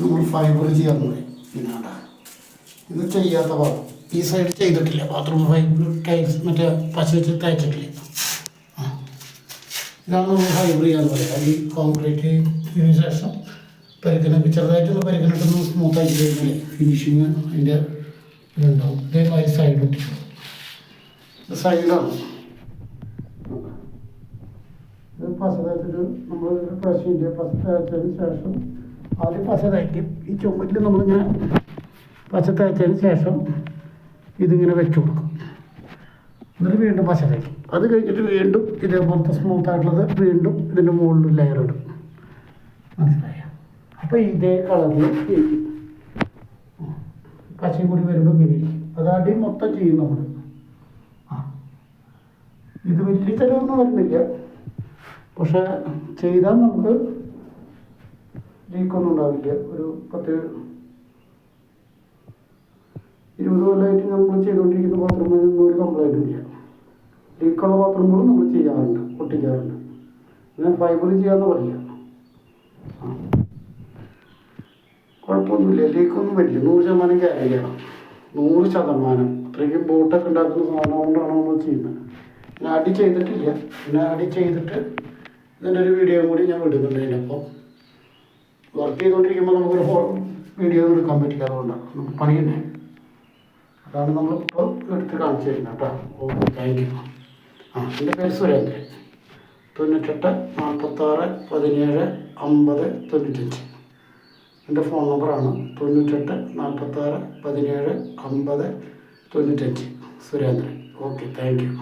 നമ്മൾ ഫൈബർ ചെയ്യാൻ പോയി. പിന്നെ ഇത് ചെയ്യാത്ത ഭാഗം ഈ സൈഡ് ചെയ്തിട്ടില്ല. ബാത്റൂം ഫൈബർ ടൈൽസ് മറ്റേ പശ വെച്ച് തയ്ച്ചിട്ടില്ല. ഇതാണ് നമ്മൾ ഫൈബർ ചെയ്യാന്ന് പറയുക. ഈ കോൺക്രീറ്റ് ഇതിന് ശേഷം പരിക്കനൊക്കെ ചെറുതായിട്ടൊന്ന് പരിക്കനിട്ടൊന്ന് സ്മൂത്താക്കി കഴിഞ്ഞാൽ ഫിനിഷിങ് അതിൻ്റെ ഇതുണ്ടാവും. ഇതേമാതിരി സൈഡ് ഒട്ടിക്കും. ഇത് സൈഡാണ്. ഇത് പശ തയ്ച്ചിട്ട് നമ്മൾ പശയിൻ്റെ പശ തയ്ച്ചതിന് ശേഷം ആദ്യം പശ തയ്ക്കും. ഈ ചുമട്ടിൽ നമ്മളിങ്ങനെ പശ തയ്ച്ചതിന് ശേഷം ഇതിങ്ങനെ വെച്ച് കൊടുക്കും. എന്നിട്ട് വീണ്ടും പശ തയ്ക്കും. അത് കഴിഞ്ഞിട്ട് വീണ്ടും ഇതേപോലത്തെ സ്മൂത്തായിട്ടുള്ളത് വീണ്ടും ഇതിൻ്റെ മുകളിൽ ലെയർ ഇടും. മനസ്സിലായ? അപ്പോൾ ഇതേ കളറിൽ ചെയ്യും. പശയും കൂടി വരുമ്പോൾ ഇങ്ങനെ ഇരിക്കും. അത് അടി മൊത്തം ചെയ്യും നമ്മൾ. ഇത് വലിയ ചിലവൊന്നും വരുന്നില്ല. പക്ഷെ ചെയ്താൽ നമുക്ക് ലീക്കൊന്നും ഉണ്ടാവില്ല. ഒരു 10-20 കൊല്ലമായിട്ട് നമ്മൾ ചെയ്തുകൊണ്ടിരിക്കുന്ന ബാത്റൂമിനൊന്നും ഒരു കംപ്ലൈൻറ്റും ഇല്ല. ലീക്കുള്ള ബാത്റൂമുകളും നമ്മൾ ചെയ്യാറുണ്ട്, ഒട്ടിക്കാറുണ്ട്. ഞാൻ ഫൈബർ ചെയ്യാമെന്ന് പറയാം. കുഴപ്പമൊന്നുമില്ല, ലീക്കൊന്നും വരില്ല. 100% ഗ്യാരണ്ടിയാണ്. 100%. അത്രയ്ക്കും ബോട്ടൊക്കെ ഉണ്ടാക്കുന്ന സാധനം കൊണ്ടാണ് നമ്മൾ ചെയ്യുന്നത്. പിന്നെ അടി ചെയ്തിട്ടില്ല. പിന്നെ അടി ചെയ്തിട്ട് ഇതിൻ്റെ ഒരു വീഡിയോ കൂടി ഞാൻ വിടുന്നുണ്ട്. അതിനപ്പം വർക്ക് ചെയ്തുകൊണ്ടിരിക്കുമ്പോൾ നമുക്കൊരു വീഡിയോ ഒന്നും എടുക്കാൻ പറ്റില്ല. അതുകൊണ്ടാണ് നമുക്ക് പണിയുന്നത്. അതാണ് നമ്മളിപ്പോൾ എടുത്ത് കാണിച്ചു തരുന്നത് കേട്ടോ. Okay, thank U. എൻ്റെ പേര് സുരേന്ദ്രൻ. 98 46 17 50 95. എൻ്റെ ഫോൺ നമ്പറാണ് 98 46 17 50 95. സുരേന്ദ്രൻ. Okay, thank U.